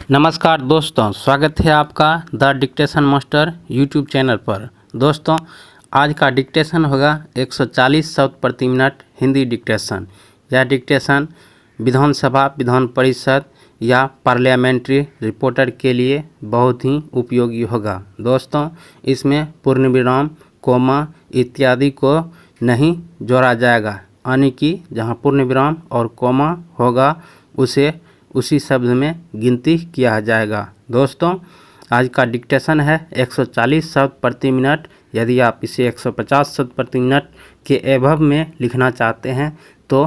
नमस्कार दोस्तों, स्वागत है आपका the dictation master YouTube channel पर। दोस्तों, आज का डिक्टेशन होगा 140 शब्द प्रति मिनट हिंदी डिक्टेशन। यह डिक्टेशन विधानसभा, विधान परिषद या पार्लियामेंट्री रिपोर्टर के लिए बहुत ही उपयोगी होगा। दोस्तों, इसमें पूर्ण विराम, कोमा इत्यादि को नहीं जोड़ा जाएगा, यानी कि जहाँ पूर्ण विराम और कोमा होगा उसी शब्द में गिनती किया जाएगा। दोस्तों, आज का डिक्टेशन है 140 शब्द प्रति मिनट। यदि आप इसे 150 शब्द प्रति मिनट के एभव में लिखना चाहते हैं तो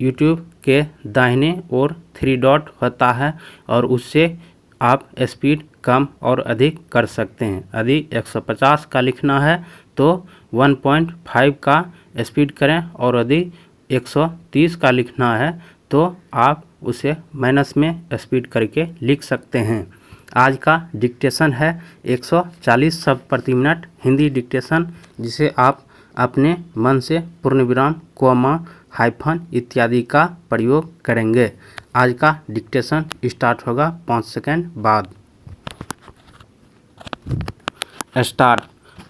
यूट्यूब के दाहिने ओर 3 डॉट होता है और उससे आप स्पीड कम और अधिक कर सकते हैं। यदि 150 का लिखना है तो 1.5 का स्पीड करें और यदि 130 का लिखना है तो आप उसे माइनस में स्पीड करके लिख सकते हैं। आज का डिक्टेशन है 140 शब्द प्रति मिनट हिंदी डिक्टेशन, जिसे आप अपने मन से पूर्ण विराम, कोमा, हाइफन इत्यादि का प्रयोग करेंगे। आज का डिक्टेशन स्टार्ट होगा 5 सेकंड बाद। स्टार्ट।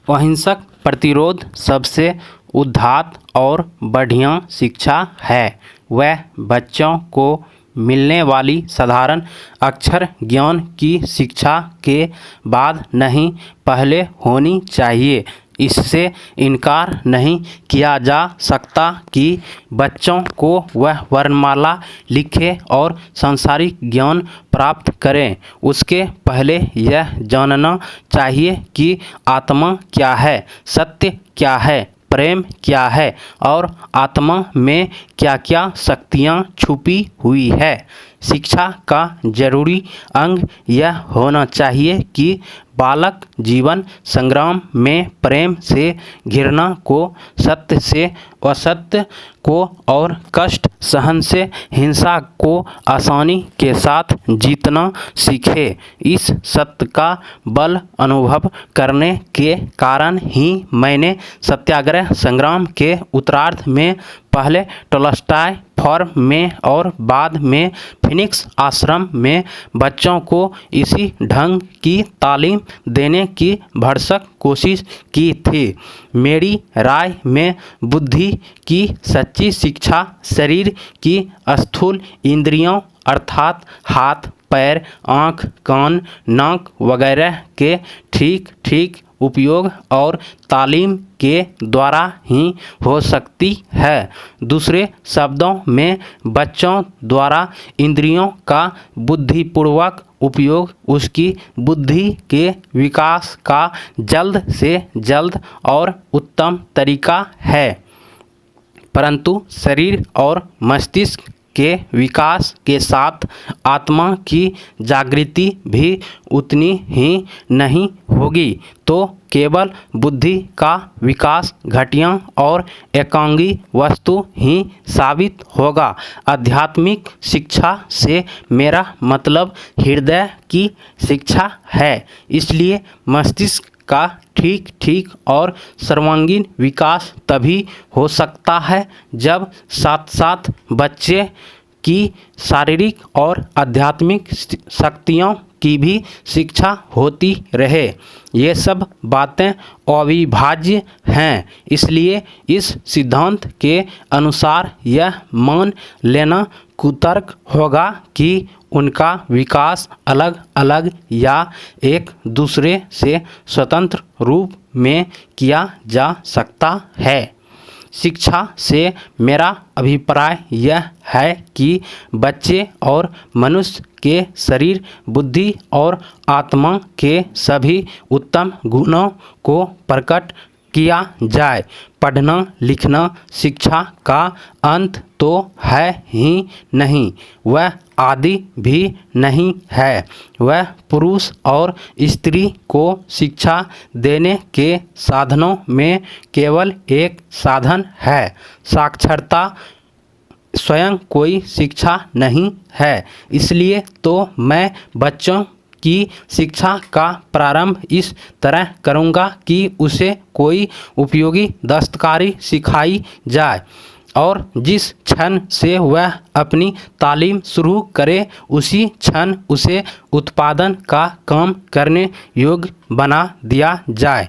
अहिंसक प्रतिरोध सबसे उदात्त और बढ़िया शिक्षा है। वह बच्चों को मिलने वाली साधारण अक्षर ज्ञान की शिक्षा के बाद नहीं, पहले होनी चाहिए। इससे इनकार नहीं किया जा सकता कि बच्चों को वह वर्णमाला लिखे और सांसारिक ज्ञान प्राप्त करें। उसके पहले यह जानना चाहिए कि आत्मा क्या है, सत्य क्या है, प्रेम क्या है और आत्मा में क्या क्या शक्तियाँ छुपी हुई है। शिक्षा का जरूरी अंग यह होना चाहिए कि बालक जीवन संग्राम में प्रेम से घृणा को, सत्य से असत्य को और कष्ट सहन से हिंसा को आसानी के साथ जीतना सीखे। इस सत्य का बल अनुभव करने के कारण ही मैंने सत्याग्रह संग्राम के उत्तरार्ध में पहले टॉलस्टॉय फॉर्म में और बाद में फिनिक्स आश्रम में बच्चों को इसी ढंग की तालीम देने की भरसक कोशिश की थी। मेरी राय में बुद्धि की सच्ची शिक्षा शरीर की स्थूल इंद्रियों अर्थात हाथ, पैर, आँख, कान, नाक वगैरह के ठीक ठीक उपयोग और तालीम के द्वारा ही हो सकती है। दूसरे शब्दों में बच्चों द्वारा इंद्रियों का बुद्धिपूर्वक उपयोग उसकी बुद्धि के विकास का जल्द से जल्द और उत्तम तरीका है, परंतु शरीर और मस्तिष्क के विकास के साथ आत्मा की जागृति भी उतनी ही नहीं होगी, तो केवल बुद्धि का विकास घटिया और एकांगी वस्तु ही साबित होगा। आध्यात्मिक शिक्षा से मेरा मतलब हृदय की शिक्षा है, इसलिए मस्तिष्क का ठीक ठीक और सर्वांगीण विकास तभी हो सकता है जब साथ साथ बच्चे की शारीरिक और आध्यात्मिक शक्तियों की भी शिक्षा होती रहे। ये सब बातें अविभाज्य हैं, इसलिए इस सिद्धांत के अनुसार यह मान लेना कुतर्क होगा कि उनका विकास अलग अलग या एक दूसरे से स्वतंत्र रूप में किया जा सकता है। शिक्षा से मेरा अभिप्राय यह है कि बच्चे और मनुष्य के शरीर, बुद्धि और आत्मा के सभी उत्तम गुणों को प्रकट किया जाए। पढ़ना लिखना शिक्षा का अंत तो है ही नहीं, वह आदि भी नहीं है। वह पुरुष और स्त्री को शिक्षा देने के साधनों में केवल एक साधन है। साक्षरता स्वयं कोई शिक्षा नहीं है। इसलिए तो मैं बच्चों की शिक्षा का प्रारंभ इस तरह करूँगा कि उसे कोई उपयोगी दस्तकारी सिखाई जाए और जिस क्षण से वह अपनी तालीम शुरू करे उसी क्षण उसे उत्पादन का काम करने योग्य बना दिया जाए।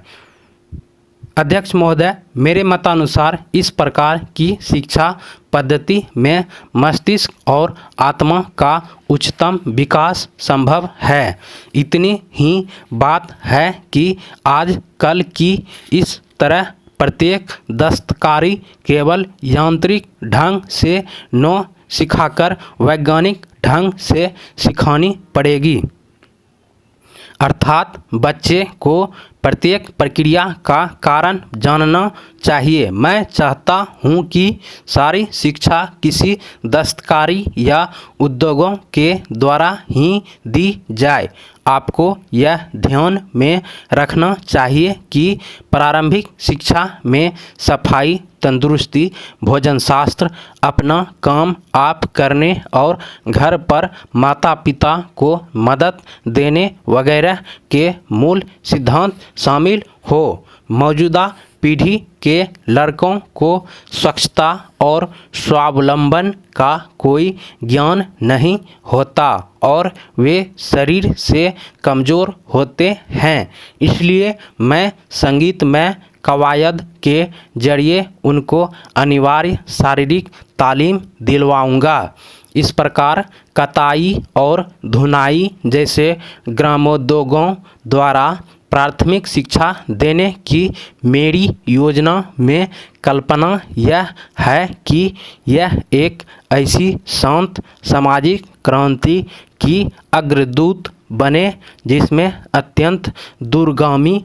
अध्यक्ष महोदय, मेरे मतानुसार इस प्रकार की शिक्षा पद्धति में मस्तिष्क और आत्मा का उच्चतम विकास संभव है। इतनी ही बात है कि आजकल की इस तरह प्रत्येक दस्तकारी केवल यांत्रिक ढंग से न सिखाकर वैज्ञानिक ढंग से सिखानी पड़ेगी। अर्थात बच्चे को प्रत्येक प्रक्रिया का कारण जानना चाहिए। मैं चाहता हूँ कि सारी शिक्षा किसी दस्तकारी या उद्योगों के द्वारा ही दी जाए। आपको यह ध्यान में रखना चाहिए कि प्रारंभिक शिक्षा में सफाई, तंदुरुस्ती, भोजन शास्त्र, अपना काम आप करने और घर पर माता पिता को मदद देने वगैरह के मूल सिद्धांत शामिल हो। मौजूदा पीढ़ी के लड़कों को स्वच्छता और स्वावलंबन का कोई ज्ञान नहीं होता और वे शरीर से कमज़ोर होते हैं। इसलिए मैं संगीतमय कवायद के जरिए उनको अनिवार्य शारीरिक तालीम दिलवाऊंगा। इस प्रकार कताई और धुनाई जैसे ग्रामोद्योगों द्वारा प्राथमिक शिक्षा देने की मेरी योजना में कल्पना यह है कि यह एक ऐसी शांत सामाजिक क्रांति की अग्रदूत बने जिसमें अत्यंत दूरगामी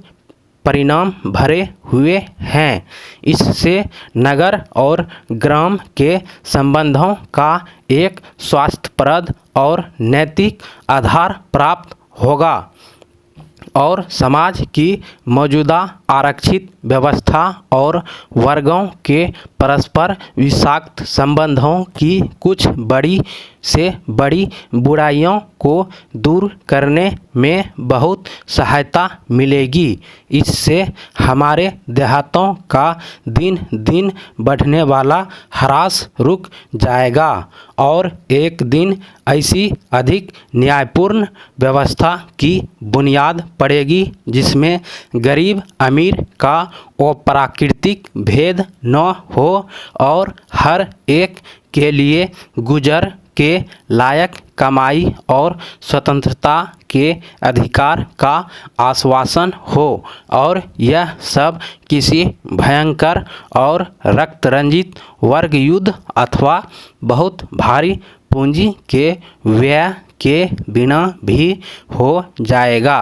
परिणाम भरे हुए हैं। इससे नगर और ग्राम के संबंधों का एक स्वास्थ्यप्रद और नैतिक आधार प्राप्त होगा और समाज की मौजूदा आरक्षित व्यवस्था और वर्गों के परस्पर विषाक्त संबंधों की कुछ बड़ी से बड़ी बुराइयों को दूर करने में बहुत सहायता मिलेगी। इससे हमारे देहातों का दिन दिन बढ़ने वाला ह्रास रुक जाएगा और एक दिन ऐसी अधिक न्यायपूर्ण व्यवस्था की बुनियाद पड़ेगी जिसमें गरीब अमीर का अप्राकृतिक भेद न हो और हर एक के लिए गुजर के लायक कमाई और स्वतंत्रता के अधिकार का आश्वासन हो और यह सब किसी भयंकर और रक्त रंजित वर्ग युद्ध अथवा बहुत भारी पूंजी के व्यय के बिना भी हो जाएगा।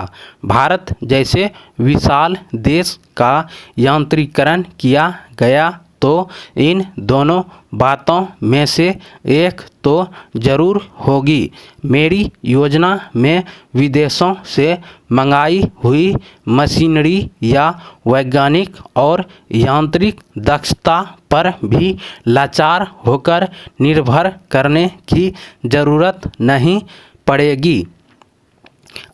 भारत जैसे विशाल देश का यांत्रिकीकरण किया गया तो इन दोनों बातों में से एक तो ज़रूर होगी। मेरी योजना में विदेशों से मंगाई हुई मशीनरी या वैज्ञानिक और यांत्रिक दक्षता पर भी लाचार होकर निर्भर करने की ज़रूरत नहीं पड़ेगी।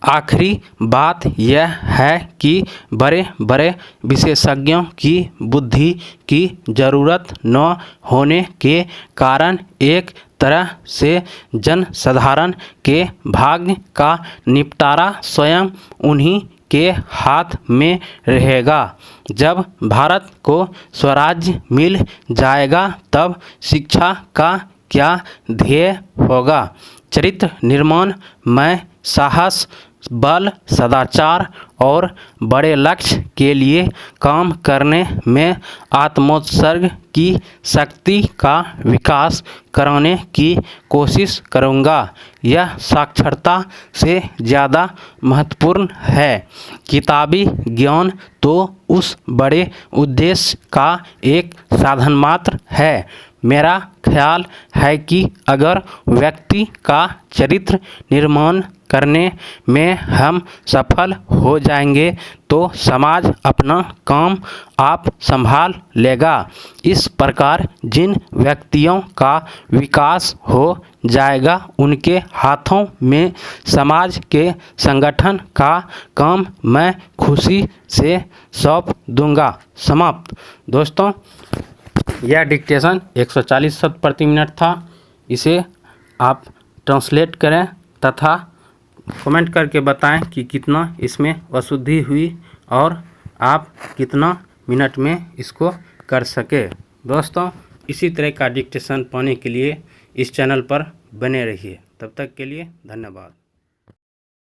आखिरी बात यह है कि बड़े बड़े विशेषज्ञों की बुद्धि की ज़रूरत न होने के कारण एक तरह से जनसाधारण के भाग्य का निपटारा स्वयं उन्हीं के हाथ में रहेगा। जब भारत को स्वराज्य मिल जाएगा तब शिक्षा का क्या ध्येय होगा? चरित्र निर्माण में साहस, बल, सदाचार और बड़े लक्ष्य के लिए काम करने में आत्मोत्सर्ग की शक्ति का विकास कराने की कोशिश करूँगा। यह साक्षरता से ज़्यादा महत्वपूर्ण है। किताबी ज्ञान तो उस बड़े उद्देश्य का एक साधन मात्र है। मेरा ख्याल है कि अगर व्यक्ति का चरित्र निर्माण करने में हम सफल हो जाएंगे तो समाज अपना काम आप संभाल लेगा। इस प्रकार जिन व्यक्तियों का विकास हो जाएगा उनके हाथों में समाज के संगठन का काम मैं खुशी से सौंप दूंगा। समाप्त। दोस्तों, यह डिक्टेशन 140 शब्द प्रति मिनट था। इसे आप ट्रांसलेट करें तथा कमेंट करके बताएं कि कितना इसमें अशुद्धि हुई और आप कितना मिनट में इसको कर सके। दोस्तों, इसी तरह का डिक्टेशन पाने के लिए इस चैनल पर बने रहिए। तब तक के लिए धन्यवाद।